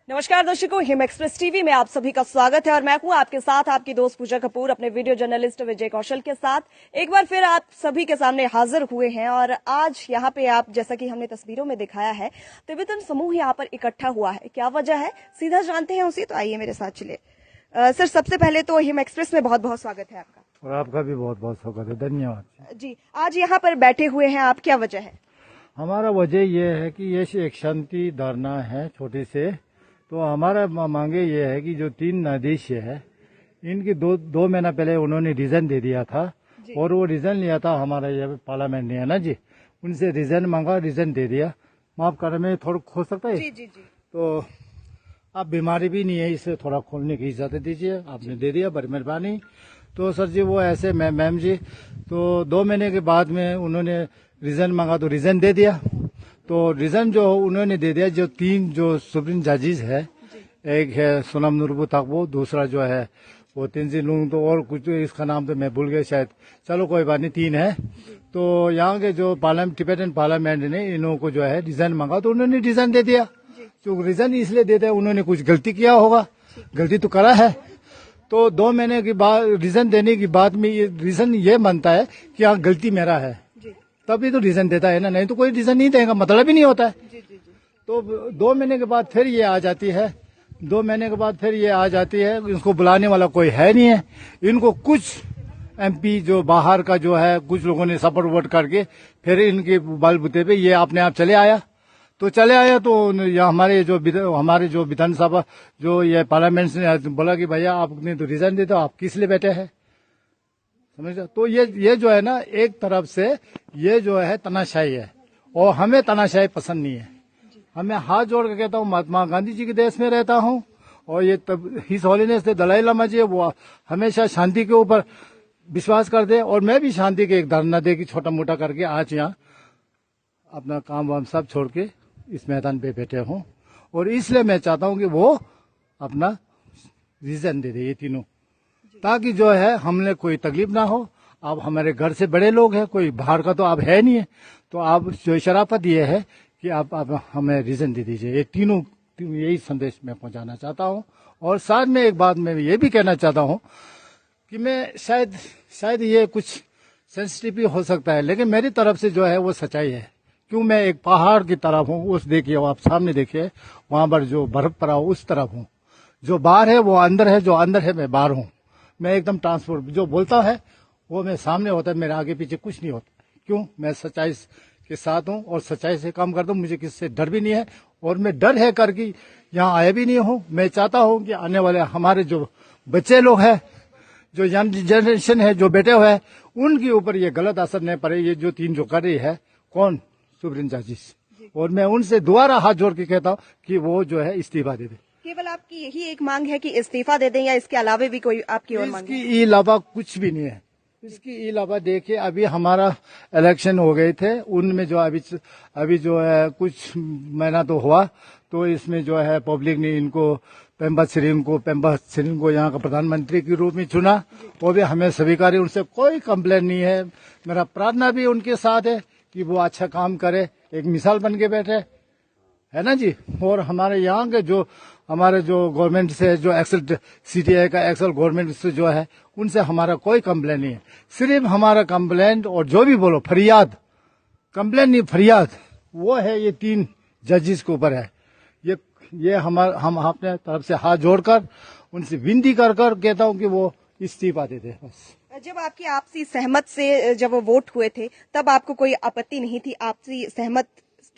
नमस्कार दर्शकों, him express TV में आप सभी का स्वागत है और मैं हूं आपके साथ आपकी दोस्त पूजा कपूर अपने वीडियो जर्नलिस्ट विजय कौशल के साथ एक बार फिर आप सभी के सामने हाजिर हुए हैं। और आज यहां पे आप जैसा कि हमने तस्वीरों में दिखाया है, तिब्बतन समूह यहां पर इकट्ठा हुआ है। क्या वजह है सीधा जानते हैं उसी, तो आइए मेरे साथ चलिए। सर, सबसे पहले तो हिम एक्सप्रेस में बहुत बहुत स्वागत है आपका। और आपका भी बहुत बहुत स्वागत है, धन्यवाद जी। आज यहाँ पर बैठे हुए हैं आप, क्या वजह है? हमारा वजह ये है कि ये एक शांति धरना है छोटे से। तो हमारा मांगे ये है कि जो 3 न्यायाधीश है इनकी दो महीना पहले उन्होंने रिजाइन दे दिया था और वो रिजाइन लिया था हमारा ये पार्लियामेंट ने, है ना जी। उनसे रिजाइन मांगा, रिजाइन दे दिया। माफ कर, में थोड़ा खोल सकता है? जी जी जी। तो आप बीमारी भी नहीं है, इसे थोड़ा खोलने की इजाजत दीजिए। आपने दे दिया, बड़ी मेहरबानी। तो सर जी वो ऐसे मैम जी, तो 2 महीने के बाद में उन्होंने रिजाइन मांगा तो रिजाइन दे दिया। तो रिजाइन जो उन्होंने दे दिया, जो 3 जो सुप्रीम जजेस है, एक है सोनम नुरबू ताकबो, दूसरा जो है वो तेंजिन लुंग, तो और कुछ इसका नाम तो मैं भूल गया शायद, चलो कोई बात नहीं, 3 है। तो यहाँ के जो टिबेटन पार्लियामेंट ने इन लोगों को जो है रिजाइन मांगा तो उन्होंने रिजाइन दे दिया। जो रिजाइन इसलिए देते हैं, उन्होंने कुछ गलती किया होगा, गलती तो करा है। तो 2 महीने के बाद रिजाइन देने के बाद में ये रीजन ये मानता है कि हाँ गलती मेरा है, तभी तो रीजन देता है ना, नहीं तो कोई रीजन नहीं देगा, मतलब ही नहीं होता है। तो 2 महीने के बाद फिर ये आ जाती है, 2 महीने के बाद फिर ये आ जाती है। इसको बुलाने वाला कोई है नहीं है। इनको कुछ एमपी जो बाहर का जो है, कुछ लोगों ने सपोर्ट वोट करके फिर इनके बलबूते पे ये अपने आप चले आया। तो हमारे जो विधानसभा जो ये पार्लियामेंट ने बोला कि भैया आपने तो रिजाइन दे दो, आप किस लिए बैठे हैं, समझ। तो ये जो है ना, एक तरफ से ये जो है तानाशाही है और हमें तानाशाही पसंद नहीं है। हमें हाथ जोड़ के कहता हूँ, महात्मा गांधी जी के देश में रहता हूँ और ये हिज होलीनेस दलाई लामा जी वो हमेशा शांति के ऊपर विश्वास करते, और मैं भी शांति के एक धरना दे के छोटा मोटा करके आज यहाँ अपना काम वाम सब छोड़ के इस मैदान पे बैठे हूँ। और इसलिए मैं चाहता हूँ कि वो अपना रीजन दे दे ये तीनों, ताकि जो है हमने कोई तकलीफ ना हो। आप हमारे घर से बड़े लोग हैं, कोई बाहर का तो आप है नहीं है। तो आप जो शराफत ये है कि आप हमें रीजन दे दीजिए। ये तीनों यही संदेश मैं पहुंचाना चाहता हूं। और साथ में एक बात मैं ये भी कहना चाहता हूं कि मैं शायद ये कुछ सेंसिटिव भी हो सकता है, लेकिन मेरी तरफ से जो है वो सच्चाई है। क्यों, मैं एक पहाड़ की तरफ हूँ, उस देखिए आप सामने देखिए, वहां पर जो बर्फ पड़ा हो उस तरफ हूँ। जो बाहर है वो अंदर है, जो अंदर है मैं बाहर हूँ। मैं एकदम ट्रांसपोर्ट, जो बोलता है वो मैं सामने होता है, मेरे आगे पीछे कुछ नहीं होता। क्यों, मैं सच्चाई के साथ हूँ और सच्चाई से काम करता हूँ। मुझे किससे डर भी नहीं है और मैं डर है करके यहाँ आया भी नहीं हूँ। मैं चाहता हूँ कि आने वाले हमारे जो बच्चे लोग हैं, जो यंग जनरेशन है, जो बैठे हुए हैं, उनके ऊपर ये गलत असर नहीं पड़े। ये जो 3 जो कर रही है, कौन, सुप्रीम जजेस, और मैं उनसे दोबारा हाथ जोड़ के कहता हूँ कि वो जो है इस्तीफा दे दे। केवल आपकी यही एक मांग है कि इस्तीफा दे दें, या इसके अलावा भी कोई आपकी और मांग है? इसके अलावा कुछ भी नहीं है। इसके अलावा देखिए, अभी हमारा इलेक्शन हो गए थे, उनमें जो अभी जो है कुछ महीना तो हुआ, तो इसमें जो है पब्लिक ने इनको पेम्बा सिरिंग को यहाँ का प्रधानमंत्री के रूप में चुना। वो भी हमें स्वीकार, उनसे कोई कंप्लेन नहीं है। मेरा प्रार्थना भी उनके साथ है कि वो अच्छा काम करे, एक मिसाल बन के बैठे, है ना जी। और हमारे यहाँ के जो हमारे जो गवर्नमेंट से जो एक्सल सीटीआई का एक्सल गवर्नमेंट से जो है, उनसे हमारा कोई कंप्लेन नहीं है। सिर्फ हमारा कंप्लेंट, और जो भी बोलो फरियाद, कंप्लेन नहीं फरियाद, वो है ये 3 जजेस के ऊपर है। ये हम अपने तरफ से हाथ जोड़कर उनसे विनती कर कहता हूँ कि वो इस्तीफा दे दे बस। जब आपकी आपसी सहमत से जब वो वोट हुए थे, तब आपको कोई आपत्ति नहीं थी, आपसी सहमत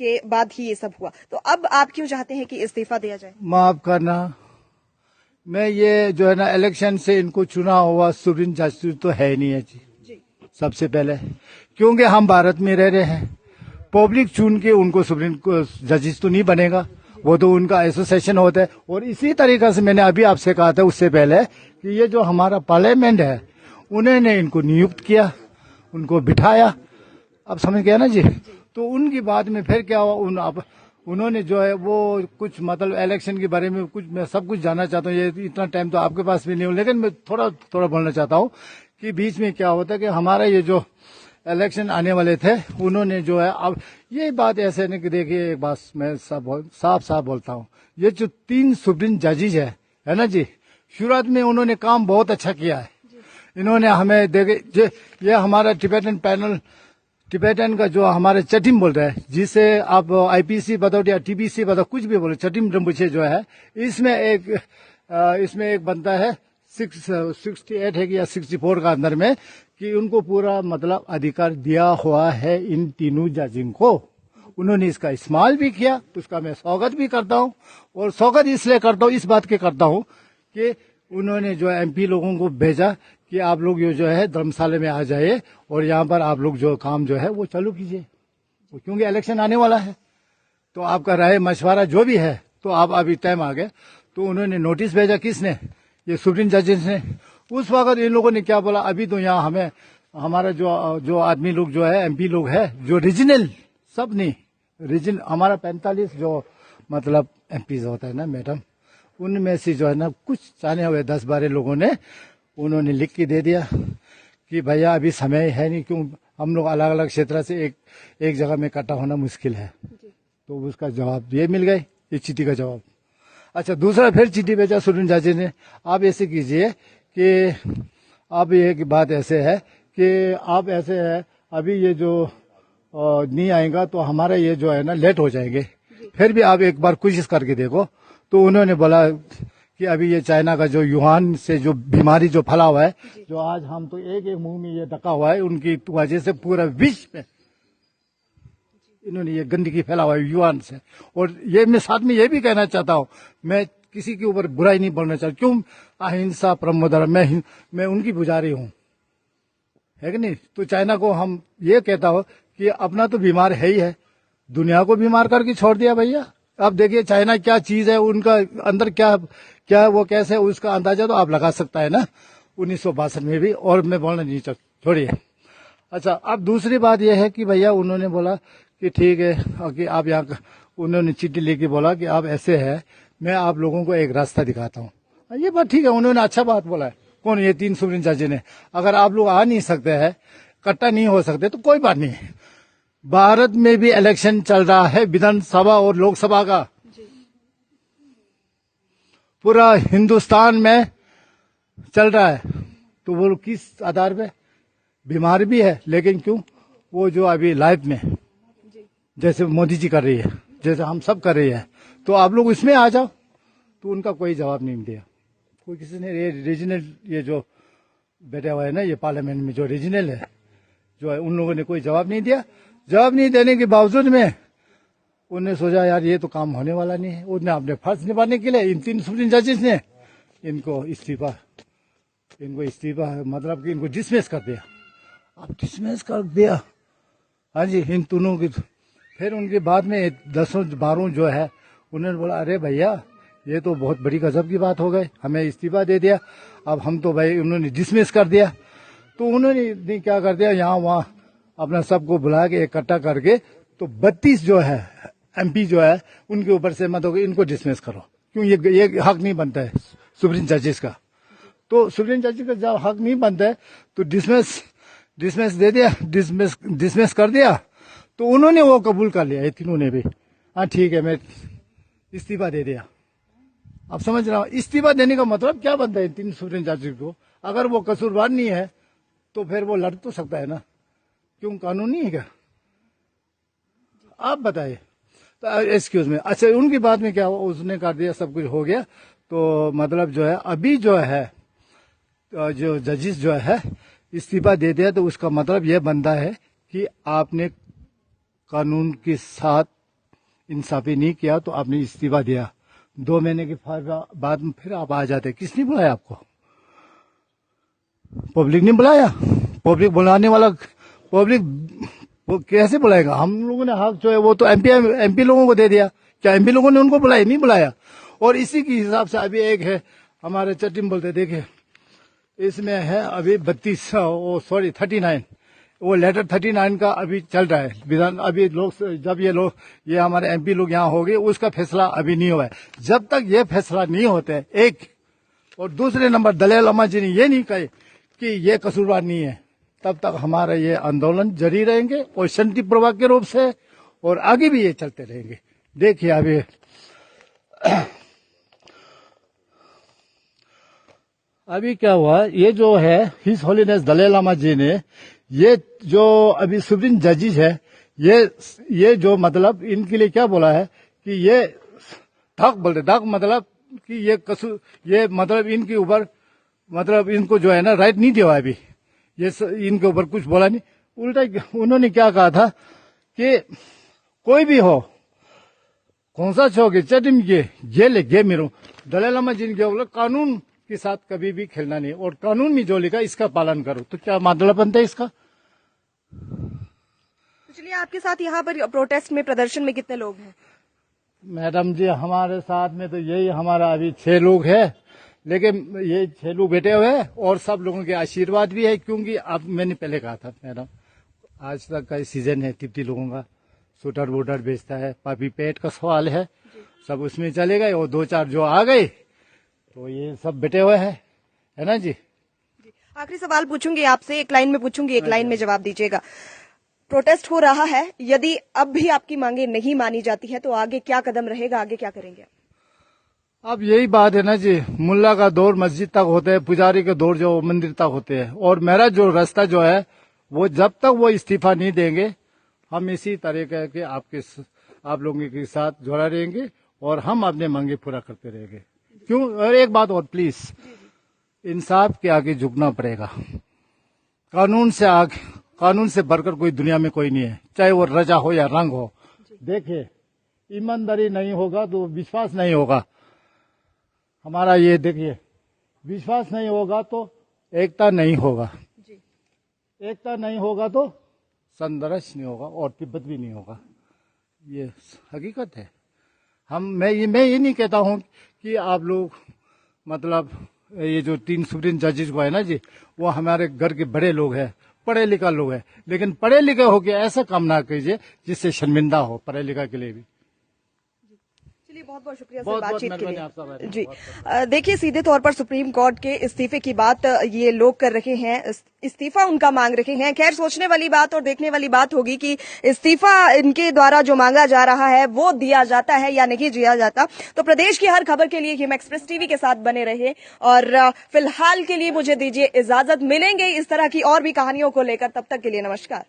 के बाद ही ये सब हुआ, तो अब आप क्यों चाहते हैं कि इस्तीफा दिया जाए? माफ करना, मैं ये जो है ना, इलेक्शन से इनको चुना हुआ सुप्रीम जज तो है नहीं है जी। सबसे पहले, क्योंकि हम भारत में रह रहे हैं, पब्लिक चुन के उनको सुप्रीम जजेस तो नहीं बनेगा, वो तो उनका एसोसिएशन होता है। और इसी तरीके से मैंने अभी आपसे कहा था उससे पहले कि ये जो हमारा पार्लियामेंट है, उन्होंने इनको नियुक्त किया, उनको बिठाया, अब समझ गया ना जी। तो उनकी बात में फिर क्या हुआ, उन्होंने जो है वो कुछ मतलब इलेक्शन के बारे में कुछ, मैं सब कुछ जानना चाहता हूँ। ये इतना टाइम तो आपके पास भी नहीं हो, लेकिन मैं थोड़ा बोलना चाहता हूँ कि बीच में क्या होता है कि हमारा ये जो इलेक्शन आने वाले थे, उन्होंने जो है, अब ये बात ऐसे नहीं कि देखिए, एक बात मैं साफ बोलता हूँ, ये जो 3 सुप्रीम जजेज है ना जी, शुरुआत में उन्होंने काम बहुत अच्छा किया है। इन्होंने हमें देखे, ये हमारा टिबेटन पैनल, टिबेटन का जो हमारे चटिम बोल रहे हैं, जिसे आप आईपीसी बताओ या टीबीसी बताओ, कुछ भी बोलो, चटिम रिम्पोछे जो है, इसमें एक बनता है 68 है कि या 64 का अंदर में, कि उनको पूरा मतलब अधिकार दिया हुआ है इन तीनों जजिंग को। उन्होंने इसका इस्तेमाल भी किया, उसका मैं स्वागत भी करता हूं। और स्वागत इसलिए करता हूं, इस बात के करता हूं कि उन्होंने जो एमपी लोगों को भेजा कि आप लोग ये जो है धर्मशाला में आ जाइए और यहाँ पर आप लोग जो काम जो है वो चालू कीजिए, क्योंकि इलेक्शन आने वाला है। तो आपका राय मशवरा जो भी है, तो आप अभी टाइम आ गए। तो उन्होंने नोटिस भेजा, किसने? ये सुप्रीम जजेस ने। उस वक्त इन लोगों ने क्या बोला, अभी तो यहाँ हमें हमारा जो आदमी लोग जो है, एमपी लोग है, जो रीजनल, सब नहीं रीजन, हमारा 45 जो मतलब एमपी होता है ना मैडम, उनमें से जो है ना कुछ चाहने हुए 10-12 लोगों ने उन्होंने लिख के दे दिया कि भैया अभी समय है नहीं, क्यों हम लोग अलग अलग क्षेत्र से एक जगह में इकट्ठा होना मुश्किल है। तो उसका जवाब ये मिल गए, ये चिट्ठी का जवाब। अच्छा, दूसरा फिर चिट्ठी भेजा सुप्रीम जज ने, आप ऐसे कीजिए कि अब ये बात ऐसे है कि आप ऐसे है, अभी ये जो नहीं आएगा तो हमारा ये जो है ना लेट हो जाएंगे, फिर भी आप एक बार कोशिश करके देखो। तो उन्होंने बोला कि अभी ये चाइना का जो युहान से जो बीमारी जो फैला हुआ है, जो आज हम तो एक मुंह में ये ढका हुआ है, उनकी वजह से पूरा विश्व में इन्होंने ये गंदगी फैला हुआ है युहान से। और ये मैं साथ में ये भी कहना चाहता हूँ, मैं किसी के ऊपर बुराई नहीं बोलना चाहता, क्यों अहिंसा परमो धर्म, मैं उनकी पुजारी हूँ, है कि नहीं। तो चाइना को हम ये कहता हो कि अपना तो बीमार है ही है, दुनिया को बीमार करके छोड़ दिया भैया। अब देखिए चाइना क्या चीज है, उनका अंदर क्या वो कैसे है, उसका अंदाजा तो आप लगा सकता है ना 1962 में भी। और मैं बोलना नहीं छोड़िए। अच्छा, अब दूसरी बात यह है कि भैया उन्होंने बोला कि ठीक है कि आप यहाँ, उन्होंने चिट्ठी लेके बोला कि आप ऐसे है, मैं आप लोगों को एक रास्ता दिखाता हूँ। ये बात ठीक है, उन्होंने अच्छा बात बोला है। कौन? ये 3 सुप्रीम जज ने। अगर आप लोग आ नहीं सकते हैं, इकट्ठा नहीं हो सकते, तो कोई बात नहीं है। भारत में भी इलेक्शन चल रहा है, विधानसभा और लोकसभा का, पूरा हिंदुस्तान में चल रहा है। तो वो किस आधार पे? बीमार भी है, लेकिन क्यों? वो जो अभी लाइव में जैसे मोदी जी कर रही है, जैसे हम सब कर रही है, तो आप लोग इसमें आ जाओ। तो उनका कोई जवाब नहीं दिया कोई, किसी ने। ये रीजनल, ये जो बैठा हुआ है ना, ये पार्लियामेंट में जो रीजनल है जो है, उन लोगों ने कोई जवाब नहीं दिया। जवाब नहीं देने के बावजूद में उन्होंने सोचा यार ये तो काम होने वाला नहीं है। उन्होंने अपने फर्ज निभाने के लिए इन 3 सुप्रीम जजेस ने इनको इस्तीफा मतलब कि इनको डिसमिस कर दिया। अब डिसमिस कर दिया, हाँ जी, इन तीनों की। फिर उनके बाद में 10-12 जो है, उन्होंने बोला अरे भैया ये तो बहुत बड़ी गजब की बात हो गई, हमें इस्तीफा दे दिया। अब हम तो भाई, उन्होंने डिसमिस कर दिया। तो उन्होंने क्या कर दिया, यहाँ वहाँ अपना सबको बुला के इकट्ठा करके, तो 32 जो है एमपी जो है, उनके ऊपर से मतलब इनको डिसमिस करो। क्यों? ये हक नहीं बनता है सुप्रीम जजेस का। तो सुप्रीम जजेस का जब हक नहीं बनता है तो डिसमिस दे दिया, डिसमिस कर दिया। तो उन्होंने वो कबूल कर लिया, ये तीनों ने भी, हाँ ठीक है मैं इस्तीफा दे दिया। अब समझ रहा हूँ इस्तीफा देने का मतलब क्या बनता है 3 सुप्रीम जजेस को। अगर वो कसूरवार नहीं है तो फिर वो लड़ तो सकता है ना, क्यों? कानून नहीं है क्या? आप बताइए। तो एक्सक्यूज में, अच्छा उनकी बात में क्या हुआ, उसने कर दिया, सब कुछ हो गया। तो मतलब जो है अभी जो है जो जजेस जो है इस्तीफा दे दिया, तो उसका मतलब यह बनता है कि आपने कानून के साथ इंसाफी नहीं किया, तो आपने इस्तीफा दिया। 2 महीने के बाद में फिर आप आ जाते। किसने बुलाया आपको? पब्लिक ने बुलाया। पब्लिक बुलाने वाला, पब्लिक वो कैसे बुलाएगा? हम लोगों ने हक जो है वो तो एमपी लोगों को दे दिया। क्या एमपी लोगों ने उनको बुलाया? नहीं बुलाया। और इसी के हिसाब से अभी एक है हमारे चट्टिम बोलते, देखे इसमें है अभी 39 वो लेटर 39 का अभी चल रहा है विधान। अभी लोग जब ये हमारे एमपी लोग यहाँ हो गए, उसका फैसला अभी नहीं हुआ है। जब तक ये फैसला नहीं होते, एक और दूसरे नंबर दलाई लामा जी ने ये नहीं कहे कि ये कसूरवार नहीं है, तब तक हमारा ये आंदोलन जारी रहेंगे और शांतिपूर्वक के रूप से, और आगे भी ये चलते रहेंगे। देखिए अभी अभी क्या हुआ, ये जो है हिज होलीनेस दलाई लामा जी ने ये जो अभी सुप्रीम जजेस है, ये जो मतलब इनके लिए क्या बोला है कि ये धक बोलते, धक मतलब कि ये मतलब इनके ऊपर मतलब इनको जो है ना राइट नहीं दिया अभी, ये इनके ऊपर कुछ बोला नहीं। उल्टा उन्होंने क्या कहा था कि कोई भी हो कौन सा छोगे चटिम ये ले गे मेरो दलाई लामा जी ने बोला कानून के साथ कभी भी खेलना नहीं, और कानून में जो लिखा इसका पालन करो। तो क्या मतलब बनता है इसका? चलिए, आपके साथ यहाँ पर प्रोटेस्ट में, प्रदर्शन में कितने लोग हैं? मैडम जी हमारे साथ में तो यही हमारा अभी 6 लोग है, लेकिन ये 6 लोग बैठे हुए हैं और सब लोगों के आशीर्वाद भी है, क्योंकि अब मैंने पहले कहा था मैडम, आज तक का सीजन है 30 लोगों का, शूटर वोटर बेचता है, पापी पेट का सवाल है, सब उसमें चले गए, और 2-4 जो आ गए तो ये सब बैठे हुए हैं, है ना जी। आखिरी सवाल पूछूंगी आपसे, एक लाइन में पूछूंगी, एक लाइन में जवाब दीजिएगा। प्रोटेस्ट हो रहा है, यदि अब भी आपकी मांगे नहीं मानी जाती है तो आगे क्या कदम रहेगा, आगे क्या करेंगे? अब यही बात है ना जी, मुल्ला का दौर मस्जिद तक होते हैं, पुजारी के दौर जो मंदिर तक होते हैं, और मेरा जो रास्ता जो है वो जब तक वो इस्तीफा नहीं देंगे, हम इसी तरीके के आप लोगों के साथ जुड़ा रहेंगे और हम अपने मांगे पूरा करते रहेंगे। क्यों? और एक बात और प्लीज, इंसाफ के आगे झुकना पड़ेगा। कानून से बढ़कर कोई दुनिया में कोई नहीं है, चाहे वो रजा हो या रंग हो। देखिए, ईमानदारी नहीं होगा तो विश्वास नहीं होगा हमारा। ये देखिए, विश्वास नहीं होगा तो एकता नहीं होगा, एकता नहीं होगा तो संघर्ष नहीं होगा, और तिब्बत भी नहीं होगा। ये हकीकत है। मैं ये नहीं कहता हूं कि आप लोग मतलब ये जो 3 सुप्रीम जजेस को है ना जी, वो हमारे घर के बड़े लोग हैं, पढ़े लिखा लोग हैं, लेकिन पढ़े लिखे होके ऐसा काम ना कीजिए जिससे शर्मिंदा हो पढ़े लिखा के लिए भी। चलिए, बहुत बहुत शुक्रिया सर बहुत बातचीत के आपका लिए जी। देखिए, सीधे तौर पर सुप्रीम कोर्ट के इस्तीफे की बात ये लोग कर रहे हैं, इस्तीफा उनका मांग रहे हैं। खैर, सोचने वाली बात और देखने वाली बात होगी कि इस्तीफा इनके द्वारा जो मांगा जा रहा है वो दिया जाता है या नहीं दिया जाता। तो प्रदेश की हर खबर के लिए हिम एक्सप्रेस टीवी के साथ बने रहे, और फिलहाल के लिए मुझे दीजिए इजाजत। मिलेंगे इस तरह की और भी कहानियों को लेकर, तब तक के लिए नमस्कार।